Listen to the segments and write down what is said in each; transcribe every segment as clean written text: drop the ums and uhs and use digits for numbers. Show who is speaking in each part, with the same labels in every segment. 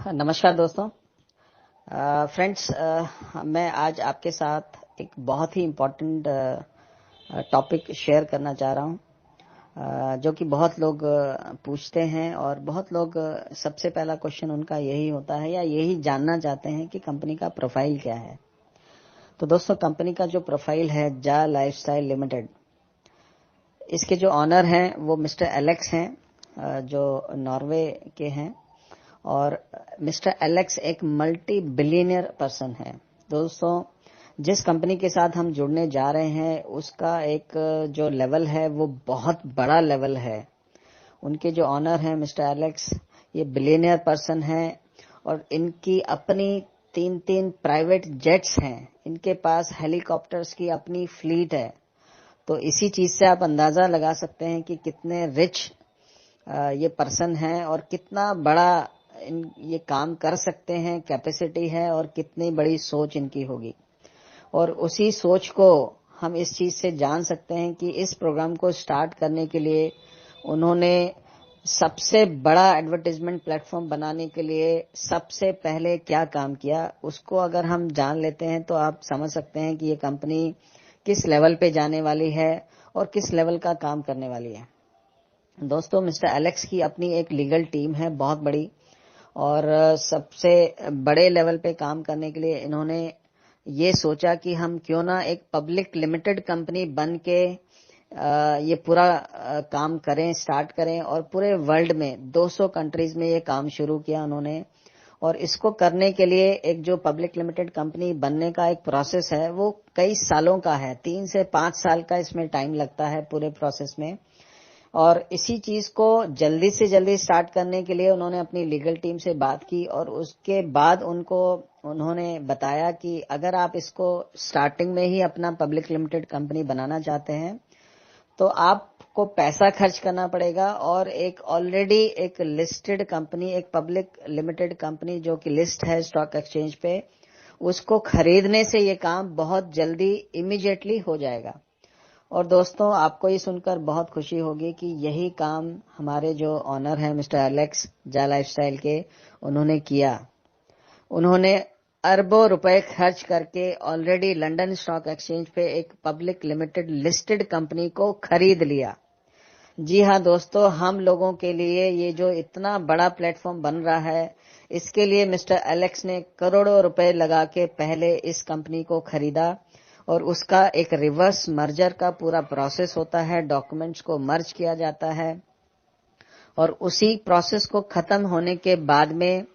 Speaker 1: नमस्कार दोस्तों। फ्रेंड्स, मैं आज आपके साथ एक बहुत ही इम्पोर्टेंट टॉपिक शेयर करना चाह रहा हूं, जो कि बहुत लोग पूछते हैं और बहुत लोग सबसे पहला क्वेश्चन उनका यही होता है या यही जानना चाहते हैं कि कंपनी का प्रोफाइल क्या है। तो दोस्तों, कंपनी का जो प्रोफाइल है जा लाइफस्टाइल लिमिटेड, इसके जो ऑनर हैं वो मिस्टर एलेक्स हैं, जो नॉर्वे के हैं। और मिस्टर एलेक्स एक मल्टी बिलियनियर पर्सन है। दोस्तों, जिस कंपनी के साथ हम जुड़ने जा रहे हैं उसका एक जो लेवल है वो बहुत बड़ा लेवल है। उनके जो ऑनर हैं मिस्टर एलेक्स, ये बिलियनियर पर्सन हैं और इनकी अपनी 3 प्राइवेट जेट्स हैं। इनके पास हेलीकॉप्टर्स की अपनी फ्लीट है। तो इसी चीज से आप अंदाजा लगा सकते हैं कि कितने रिच ये पर्सन हैं और कितना बड़ा ये काम कर सकते हैं, कैपेसिटी है और कितनी बड़ी सोच इनकी होगी। और उसी सोच को हम इस चीज से जान सकते हैं कि इस प्रोग्राम को स्टार्ट करने के लिए उन्होंने सबसे बड़ा एडवर्टाइजमेंट प्लेटफॉर्म बनाने के लिए सबसे पहले क्या काम किया, उसको अगर हम जान लेते हैं तो आप समझ सकते हैं कि ये कंपनी किस लेवल पे जाने वाली है और किस लेवल का काम करने वाली है। दोस्तों, मिस्टर एलेक्स की अपनी एक लीगल टीम है बहुत बड़ी, और सबसे बड़े लेवल पे काम करने के लिए इन्होंने ये सोचा कि हम क्यों ना एक पब्लिक लिमिटेड कंपनी बन के ये पूरा काम करें, स्टार्ट करें। और पूरे वर्ल्ड में 200 कंट्रीज में ये काम शुरू किया उन्होंने। और इसको करने के लिए एक जो पब्लिक लिमिटेड कंपनी बनने का एक प्रोसेस है वो कई सालों का है। 3 से 5 साल का इसमें टाइम लगता है पूरे प्रोसेस में। और इसी चीज को जल्दी से जल्दी स्टार्ट करने के लिए उन्होंने अपनी लीगल टीम से बात की और उसके बाद उन्होंने बताया कि अगर आप इसको स्टार्टिंग में ही अपना पब्लिक लिमिटेड कंपनी बनाना चाहते हैं तो आपको पैसा खर्च करना पड़ेगा और एक ऑलरेडी एक लिस्टेड कंपनी, एक पब्लिक लिमिटेड कंपनी जो कि लिस्ट है स्टॉक एक्सचेंज पे, उसको खरीदने से ये काम बहुत जल्दी इमीडिएटली हो जाएगा। और दोस्तों, आपको ये सुनकर बहुत खुशी होगी कि यही काम हमारे जो ऑनर हैं मिस्टर एलेक्स जा लाइफस्टाइल के, उन्होंने किया। उन्होंने अरबों रुपए खर्च करके ऑलरेडी लंदन स्टॉक एक्सचेंज पे एक पब्लिक लिमिटेड लिस्टेड कंपनी को खरीद लिया। जी हाँ दोस्तों, हम लोगों के लिए ये जो इतना बड़ा प्लेटफॉर्म बन रहा है, इसके लिए मिस्टर एलेक्स ने करोड़ों रुपए लगा के पहले इस कंपनी को खरीदा। और उसका एक रिवर्स मर्जर का पूरा प्रोसेस होता है, डॉक्यूमेंट्स को मर्ज किया जाता है और उसी प्रोसेस को खत्म होने के बाद में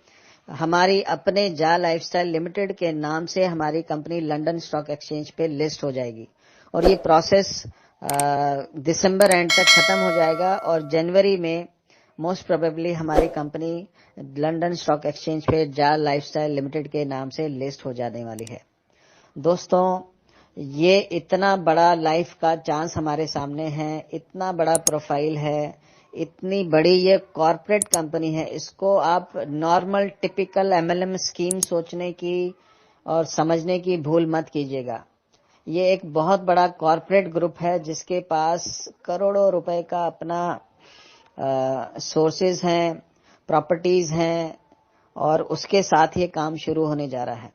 Speaker 1: हमारी अपने जा लाइफस्टाइल लिमिटेड के नाम से हमारी कंपनी लंदन स्टॉक एक्सचेंज पे लिस्ट हो जाएगी। और ये प्रोसेस दिसंबर एंड तक खत्म हो जाएगा और जनवरी में मोस्ट प्रोबेबली हमारी कंपनी लंदन स्टॉक एक्सचेंज पे जा लाइफस्टाइल लिमिटेड के नाम से लिस्ट हो जाने वाली है। दोस्तों, ये इतना बड़ा लाइफ का चांस हमारे सामने है, इतना बड़ा प्रोफाइल है, इतनी बड़ी ये कॉर्पोरेट कंपनी है। इसको आप नॉर्मल टिपिकल एमएलएम स्कीम सोचने की और समझने की भूल मत कीजिएगा। ये एक बहुत बड़ा कॉर्पोरेट ग्रुप है जिसके पास करोड़ों रुपए का अपना सोर्सेज हैं, प्रॉपर्टीज हैं और उसके साथ ये काम शुरू होने जा रहा है।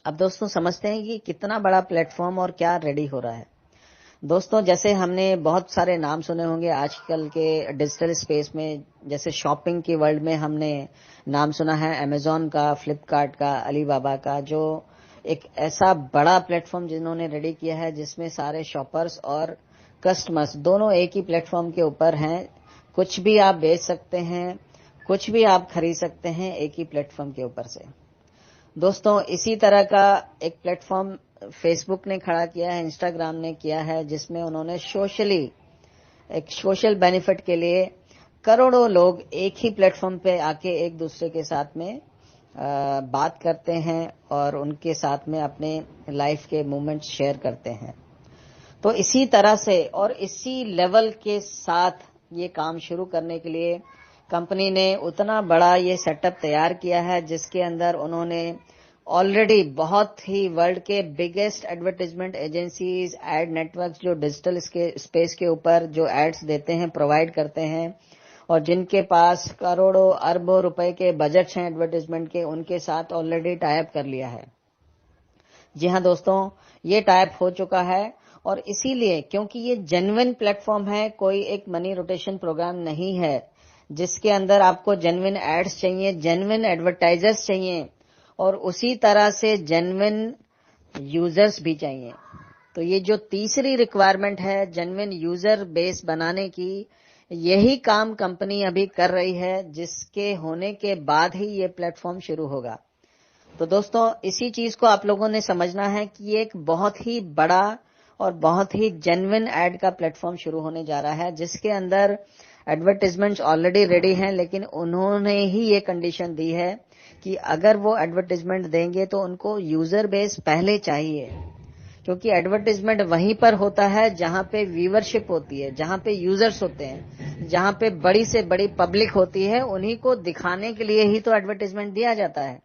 Speaker 1: अब दोस्तों, समझते हैं कि कितना बड़ा प्लेटफॉर्म और क्या रेडी हो रहा है। दोस्तों, जैसे हमने बहुत सारे नाम सुने होंगे आजकल के डिजिटल स्पेस में, जैसे शॉपिंग की वर्ल्ड में हमने नाम सुना है अमेजॉन का, फ्लिपकार्ट का, अलीबाबा का, जो एक ऐसा बड़ा प्लेटफॉर्म जिन्होंने रेडी किया है जिसमें सारे शॉपर्स और कस्टमर्स दोनों एक ही प्लेटफॉर्म के ऊपर हैं। कुछ भी आप बेच सकते हैं, कुछ भी आप खरीद सकते हैं एक ही प्लेटफॉर्म के ऊपर से। दोस्तों, इसी तरह का एक प्लेटफॉर्म फेसबुक ने खड़ा किया है, इंस्टाग्राम ने किया है, जिसमें उन्होंने एक सोशल बेनिफिट के लिए करोड़ों लोग एक ही प्लेटफॉर्म पे आके एक दूसरे के साथ में बात करते हैं और उनके साथ में अपने लाइफ के मोमेंट्स शेयर करते हैं। तो इसी तरह से और इसी लेवल के साथ ये काम शुरू करने के लिए कंपनी ने उतना बड़ा ये सेटअप तैयार किया है, जिसके अंदर उन्होंने ऑलरेडी बहुत ही वर्ल्ड के biggest advertisement agencies, ad networks जो डिजिटल स्पेस के ऊपर जो एड्स देते हैं, प्रोवाइड करते हैं, और जिनके पास करोड़ों अरबों रुपए के बजट्स हैं एडवर्टाइजमेंट के, उनके साथ ऑलरेडी टाई अप कर लिया है। जी हाँ दोस्तों, ये टाई अप हो चुका है और इसीलिए क्योंकि ये जेन्युइन प्लेटफॉर्म है, कोई एक मनी रोटेशन प्रोग्राम नहीं है जिसके अंदर आपको जेन्युइन एड्स चाहिए, जेन्युइन एडवर्टाइजर्स चाहिए और उसी तरह से जेन्युइन यूजर्स भी चाहिए। तो ये जो तीसरी रिक्वायरमेंट है जेन्युइन यूजर बेस बनाने की, यही काम कंपनी अभी कर रही है, जिसके होने के बाद ही ये प्लेटफॉर्म शुरू होगा। तो दोस्तों, इसी चीज को आप लोगों ने समझना है कि ये एक बहुत ही बड़ा और बहुत ही जेन्युइन एड का प्लेटफॉर्म शुरू होने जा रहा है, जिसके अंदर एडवर्टाइजमेंट्स ऑलरेडी रेडी हैं, लेकिन उन्होंने ही ये कंडीशन दी है कि अगर वो एडवर्टाइजमेंट देंगे तो उनको यूजर बेस पहले चाहिए, क्योंकि एडवर्टाइजमेंट वहीं पर होता है जहां पे व्यूअरशिप होती है, जहां पे यूजर्स होते हैं, जहां पे बड़ी से बड़ी पब्लिक होती है, उन्हीं को दिखाने के लिए ही तो एडवर्टाइजमेंट दिया जाता है।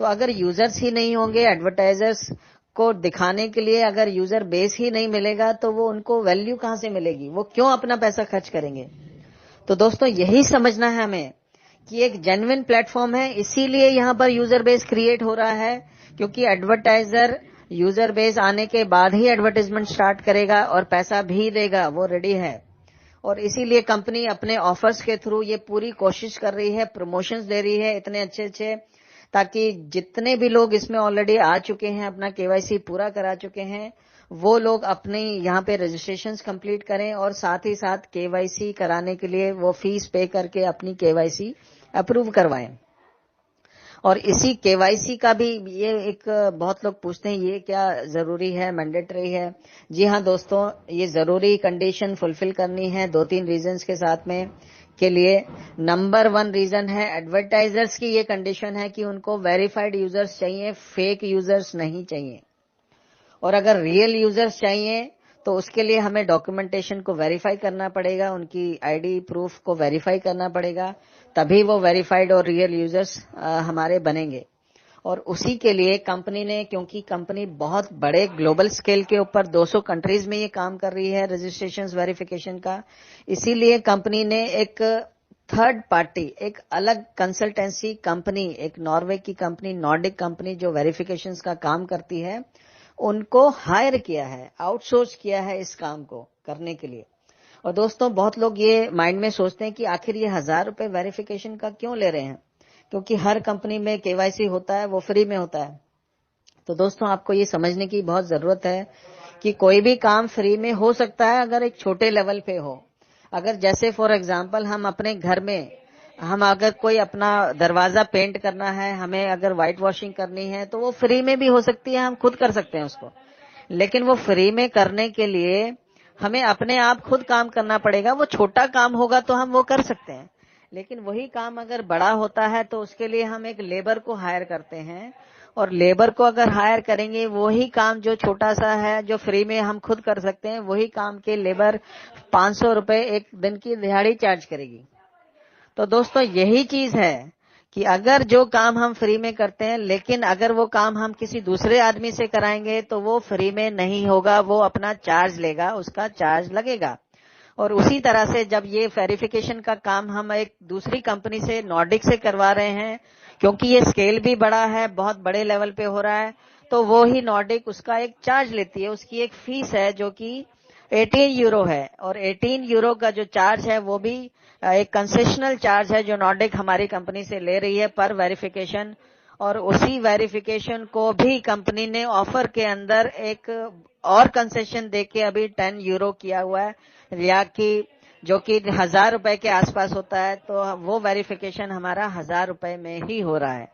Speaker 1: तो अगर यूजर्स ही नहीं होंगे, एडवर्टाइजर्स को दिखाने के लिए अगर यूजर बेस ही नहीं मिलेगा, तो वो उनको वैल्यू कहां से मिलेगी, वो क्यों अपना पैसा खर्च करेंगे। तो दोस्तों, यही समझना है हमें कि एक जेन्युइन प्लेटफॉर्म है, इसीलिए यहां पर यूजर बेस क्रिएट हो रहा है, क्योंकि एडवर्टाइजर यूजर बेस आने के बाद ही एडवर्टाइजमेंट स्टार्ट करेगा और पैसा भी देगा, वो रेडी है। और इसीलिए कंपनी अपने ऑफर्स के थ्रू ये पूरी कोशिश कर रही है, प्रमोशंस दे रही है इतने अच्छे अच्छे, ताकि जितने भी लोग इसमें ऑलरेडी आ चुके हैं, अपना केवाईसी पूरा करा चुके हैं, वो लोग अपने यहाँ पे रजिस्ट्रेशंस कंप्लीट करें और साथ ही साथ केवाईसी कराने के लिए वो फीस पे करके अपनी केवाईसी अप्रूव करवाएं। और इसी केवाईसी का भी ये एक बहुत लोग पूछते हैं ये क्या जरूरी है, मैंडेटरी है। जी हाँ दोस्तों, ये जरूरी कंडीशन फुलफिल करनी है 2-3 रीजंस के साथ में के लिए। नंबर 1 रीजन है एडवर्टाइजर्स की ये कंडीशन है कि उनको वेरीफाइड यूजर्स चाहिए, फेक यूजर्स नहीं चाहिए। और अगर रियल यूजर्स चाहिए तो उसके लिए हमें डॉक्यूमेंटेशन को वेरीफाई करना पड़ेगा, उनकी आईडी प्रूफ को वेरीफाई करना पड़ेगा, तभी वो वेरीफाइड और रियल यूजर्स हमारे बनेंगे। और उसी के लिए कंपनी ने, क्योंकि कंपनी बहुत बड़े ग्लोबल स्केल के ऊपर 200 कंट्रीज में ये काम कर रही है रजिस्ट्रेशन वेरिफिकेशन का, इसीलिए कंपनी ने एक थर्ड पार्टी, एक अलग कंसल्टेंसी कंपनी, एक नॉर्वे की कंपनी, नॉर्डिक कंपनी जो वेरिफिकेशंस का काम करती है, उनको हायर किया है, आउटसोर्स किया है इस काम को करने के लिए। और दोस्तों, बहुत लोग ये माइंड में सोचते हैं कि आखिर ये 1000 रुपए वेरिफिकेशन का क्यों ले रहे हैं, क्योंकि हर कंपनी में केवाईसी होता है, वो फ्री में होता है। तो दोस्तों, आपको ये समझने की बहुत जरूरत है कि कोई भी काम फ्री में हो सकता है अगर एक छोटे लेवल पे हो। अगर जैसे फॉर एग्जांपल हम अपने घर में, हम अगर कोई अपना दरवाजा पेंट करना है, हमें अगर व्हाइट वॉशिंग करनी है, तो वो फ्री में भी हो सकती है, हम खुद कर सकते हैं उसको। लेकिन वो फ्री में करने के लिए हमें अपने आप खुद काम करना पड़ेगा। वो छोटा काम होगा तो हम वो कर सकते हैं, लेकिन वही काम अगर बड़ा होता है तो उसके लिए हम एक लेबर को हायर करते हैं, और लेबर को अगर हायर करेंगे, वही काम जो छोटा सा है, जो फ्री में हम खुद कर सकते हैं, वही काम के लेबर 500 रुपए एक दिन की दिहाड़ी चार्ज करेगी। तो दोस्तों, यही चीज है कि अगर जो काम हम फ्री में करते हैं, लेकिन अगर वो काम हम किसी दूसरे आदमी से कराएंगे तो वो फ्री में नहीं होगा, वो अपना चार्ज लेगा, उसका चार्ज लगेगा। और उसी तरह से जब ये वेरिफिकेशन का काम हम एक दूसरी कंपनी से, नॉर्डिक से करवा रहे हैं, क्योंकि ये स्केल भी बड़ा है, बहुत बड़े लेवल पे हो रहा है, तो वो ही नॉर्डिक उसका एक चार्ज लेती है, उसकी एक फीस है जो कि 18 यूरो है। और 18 यूरो का जो चार्ज है वो भी एक कंसेशनल चार्ज है जो नॉर्डिक हमारी कंपनी से ले रही है पर वेरिफिकेशन। और उसी वेरिफिकेशन को भी कंपनी ने ऑफर के अंदर एक और कंसेशन देके अभी 10 यूरो किया हुआ है, या कि जो कि 1000 रुपए के आसपास होता है, तो वो वेरिफिकेशन हमारा 1000 रुपए में ही हो रहा है।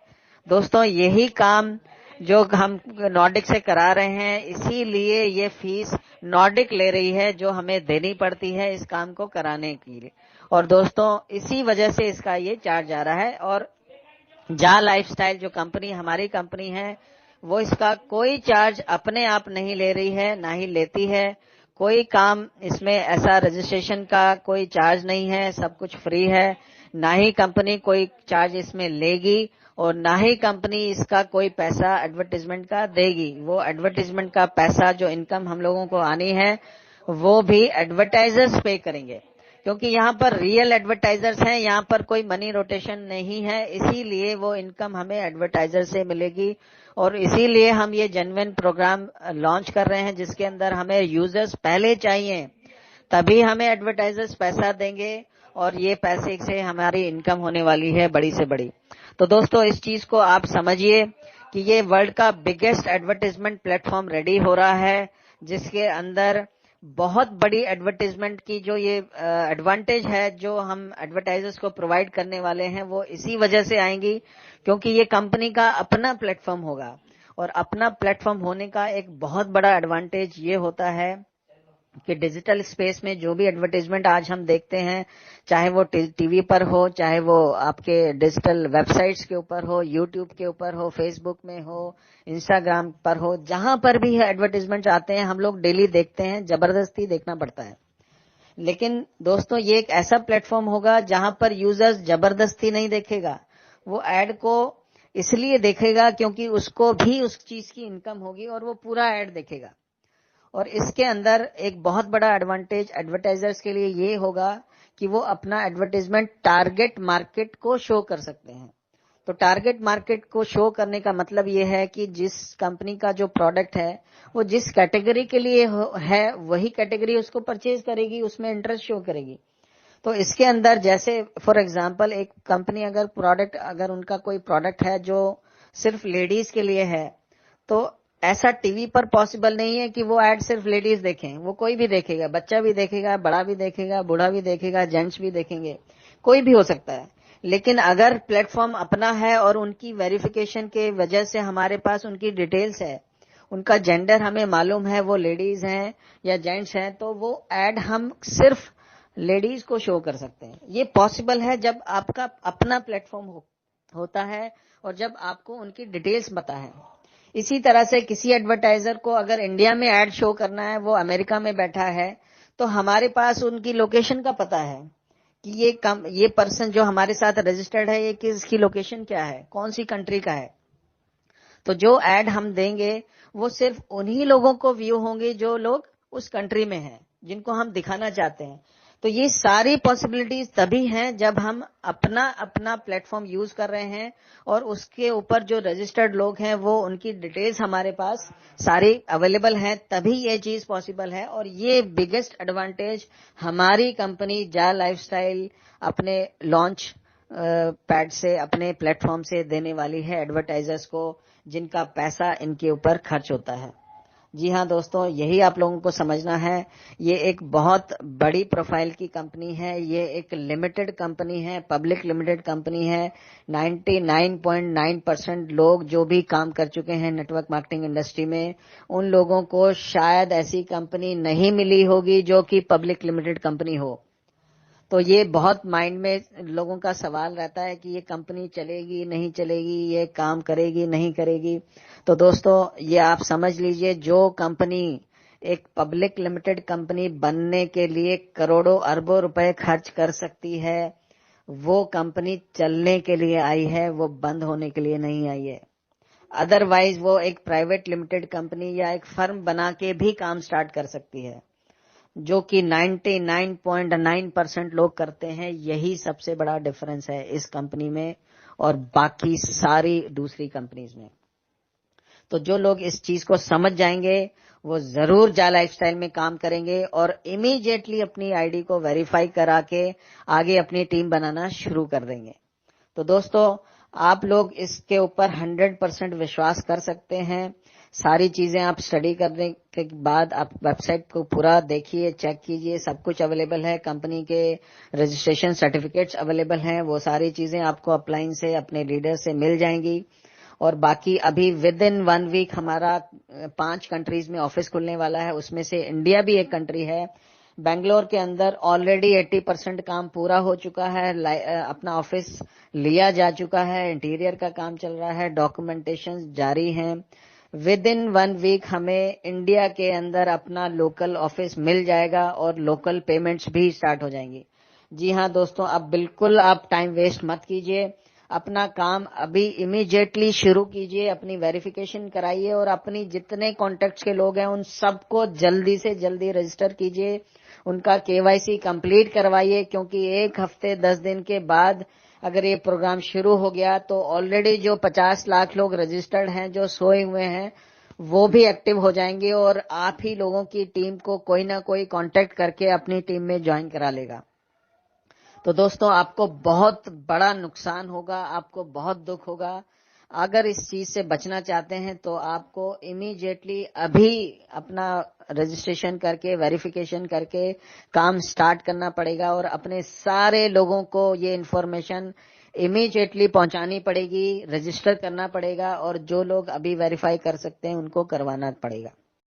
Speaker 1: दोस्तों, यही काम जो हम नॉर्डिक से करा रहे हैं, इसीलिए ये फीस नॉर्डिक ले रही है जो हमें देनी पड़ती है इस काम को कराने के लिए। और दोस्तों, इसी वजह से इसका ये चार्ज आ रहा है। और जा लाइफस्टाइल जो कंपनी हमारी कंपनी है, वो इसका कोई चार्ज अपने आप नहीं ले रही है, ना ही लेती है। कोई काम इसमें ऐसा रजिस्ट्रेशन का कोई चार्ज नहीं है, सब कुछ फ्री है। ना ही कंपनी कोई चार्ज इसमें लेगी और ना ही कंपनी इसका कोई पैसा एडवर्टाइजमेंट का देगी। वो एडवर्टाइजमेंट का पैसा जो इनकम हम लोगों को आनी है, वो भी एडवर्टाइजर्स पे करेंगे, क्योंकि यहाँ पर रियल एडवर्टाइजर्स हैं, यहाँ पर कोई मनी रोटेशन नहीं है, इसीलिए वो इनकम हमें एडवर्टाइजर से मिलेगी। और इसीलिए हम ये जेन्युइन प्रोग्राम लॉन्च कर रहे हैं, जिसके अंदर हमें यूजर्स पहले चाहिए, तभी हमें एडवर्टाइजर्स पैसा देंगे और ये पैसे से हमारी इनकम होने वाली है बड़ी से बड़ी। तो दोस्तों, इस चीज को आप समझिए कि ये वर्ल्ड का बिगेस्ट एडवर्टाइजमेंट प्लेटफॉर्म रेडी हो रहा है, जिसके अंदर बहुत बड़ी एडवर्टाइजमेंट की जो ये एडवांटेज है जो हम एडवर्टाइजर्स को प्रोवाइड करने वाले हैं, वो इसी वजह से आएंगी क्योंकि ये कंपनी का अपना प्लेटफॉर्म होगा। और अपना प्लेटफॉर्म होने का एक बहुत बड़ा एडवांटेज ये होता है कि डिजिटल स्पेस में जो भी एडवर्टाइजमेंट आज हम देखते हैं, चाहे वो टीवी पर हो, चाहे वो आपके डिजिटल वेबसाइट्स के ऊपर हो, यूट्यूब के ऊपर हो, फेसबुक में हो, इंस्टाग्राम पर हो, जहां पर भी एडवर्टाइजमेंट आते हैं हम लोग डेली देखते हैं, जबरदस्ती देखना पड़ता है। लेकिन दोस्तों, ये एक ऐसा प्लेटफॉर्म होगा जहां पर यूजर्स जबरदस्ती नहीं देखेगा, वो एड को इसलिए देखेगा क्योंकि उसको भी उस चीज की इनकम होगी और वो पूरा एड देखेगा। और इसके अंदर एक बहुत बड़ा एडवांटेज एडवर्टाइजर्स के लिए ये होगा कि वो अपना एडवर्टाइजमेंट टारगेट मार्केट को शो कर सकते हैं। तो टारगेट मार्केट को शो करने का मतलब ये है कि जिस कंपनी का जो प्रोडक्ट है वो जिस कैटेगरी के लिए है, वही कैटेगरी उसको परचेज करेगी, उसमें इंटरेस्ट शो करेगी। तो इसके अंदर जैसे फॉर एग्जांपल एक कंपनी अगर उनका कोई प्रोडक्ट है जो सिर्फ लेडीज के लिए है, तो ऐसा टीवी पर पॉसिबल नहीं है कि वो एड सिर्फ लेडीज देखें। वो कोई भी देखेगा, बच्चा भी देखेगा, बड़ा भी देखेगा, बूढ़ा भी देखेगा, जेंट्स भी देखेंगे, कोई भी हो सकता है। लेकिन अगर प्लेटफॉर्म अपना है और उनकी वेरिफिकेशन के वजह से हमारे पास उनकी डिटेल्स है, उनका जेंडर हमें मालूम है, वो लेडीज हैं या जेंट्स हैं, तो वो एड हम सिर्फ लेडीज को शो कर सकते हैं। ये पॉसिबल है जब आपका अपना प्लेटफॉर्म होता है और जब आपको उनकी डिटेल्स पता है। इसी तरह से किसी एडवर्टाइजर को अगर इंडिया में एड शो करना है, वो अमेरिका में बैठा है, तो हमारे पास उनकी लोकेशन का पता है कि ये पर्सन जो हमारे साथ रजिस्टर्ड है, ये किसकी लोकेशन क्या है, कौन सी कंट्री का है। तो जो एड हम देंगे वो सिर्फ उन्हीं लोगों को व्यू होंगे जो लोग उस कंट्री में हैं, जिनको हम दिखाना चाहते हैं। तो ये सारी पॉसिबिलिटीज तभी हैं जब हम अपना प्लेटफॉर्म यूज कर रहे हैं और उसके ऊपर जो रजिस्टर्ड लोग हैं वो उनकी डिटेल्स हमारे पास सारी अवेलेबल हैं, तभी ये चीज पॉसिबल है। और ये बिगेस्ट एडवांटेज हमारी कंपनी जा लाइफस्टाइल अपने लॉन्च पैड से, अपने प्लेटफॉर्म से देने वाली है एडवर्टाइजर्स को, जिनका पैसा इनके ऊपर खर्च होता है। जी हाँ दोस्तों, यही आप लोगों को समझना है। ये एक बहुत बड़ी प्रोफाइल की कंपनी है, ये एक लिमिटेड कंपनी है, पब्लिक लिमिटेड कंपनी है। 99.9% लोग जो भी काम कर चुके हैं नेटवर्क मार्केटिंग इंडस्ट्री में, उन लोगों को शायद ऐसी कंपनी नहीं मिली होगी जो कि पब्लिक लिमिटेड कंपनी हो। तो ये बहुत माइंड में लोगों का सवाल रहता है कि ये कंपनी चलेगी नहीं चलेगी, ये काम करेगी नहीं करेगी। तो दोस्तों, ये आप समझ लीजिए, जो कंपनी एक पब्लिक लिमिटेड कंपनी बनने के लिए करोड़ों अरबों रुपए खर्च कर सकती है, वो कंपनी चलने के लिए आई है, वो बंद होने के लिए नहीं आई है। अदरवाइज वो एक प्राइवेट लिमिटेड कंपनी या एक फर्म बना के भी काम स्टार्ट कर सकती है, जो कि 99.9% लोग करते हैं। यही सबसे बड़ा डिफरेंस है इस कंपनी में और बाकी सारी दूसरी कंपनीज में। तो जो लोग इस चीज को समझ जाएंगे वो जरूर जा लाइफस्टाइल में काम करेंगे और इमीडिएटली अपनी आईडी को वेरीफाई करा के आगे अपनी टीम बनाना शुरू कर देंगे। तो दोस्तों, आप लोग इसके ऊपर 100% विश्वास कर सकते हैं। सारी चीजें आप स्टडी करने के बाद आप वेबसाइट को पूरा देखिए, चेक कीजिए, सब कुछ अवेलेबल है। कंपनी के रजिस्ट्रेशन सर्टिफिकेट्स अवेलेबल हैं, वो सारी चीजें आपको अपलाइन से, अपने लीडर से मिल जाएंगी। और बाकी अभी विद इन 1 वीक हमारा 5 कंट्रीज में ऑफिस खुलने वाला है, उसमें से इंडिया भी एक कंट्री है। बेंगलोर के अंदर ऑलरेडी 80% काम पूरा हो चुका है, अपना ऑफिस लिया जा चुका है, इंटीरियर का काम चल रहा है, डॉक्यूमेंटेशन जारी है। विद इन 1 वीक हमें इंडिया के अंदर अपना लोकल ऑफिस मिल जाएगा और लोकल पेमेंट्स भी स्टार्ट हो जाएंगी। जी हाँ दोस्तों, अब बिल्कुल आप टाइम वेस्ट मत कीजिए, अपना काम अभी इमीडिएटली शुरू कीजिए, अपनी वेरिफिकेशन कराइए और अपनी जितने कॉन्टेक्ट्स के लोग हैं उन सबको जल्दी से जल्दी रजिस्टर कीजिए, उनका केवाईसी कंप्लीट करवाइए, क्योंकि 1 हफ्ते 10 दिन के बाद अगर ये प्रोग्राम शुरू हो गया तो ऑलरेडी जो 50 लाख लोग रजिस्टर्ड हैं, जो सोए हुए हैं, वो भी एक्टिव हो जाएंगे और आप ही लोगों की टीम को कोई ना कोई कांटेक्ट करके अपनी टीम में ज्वाइन करा लेगा। तो दोस्तों, आपको बहुत बड़ा नुकसान होगा, आपको बहुत दुख होगा। अगर इस चीज से बचना चाहते हैं तो आपको इमीडिएटली अभी अपना रजिस्ट्रेशन करके वेरिफिकेशन करके काम स्टार्ट करना पड़ेगा और अपने सारे लोगों को ये इन्फॉर्मेशन इमीडिएटली पहुंचानी पड़ेगी, रजिस्टर करना पड़ेगा और जो लोग अभी वेरीफाई कर सकते हैं उनको करवाना पड़ेगा।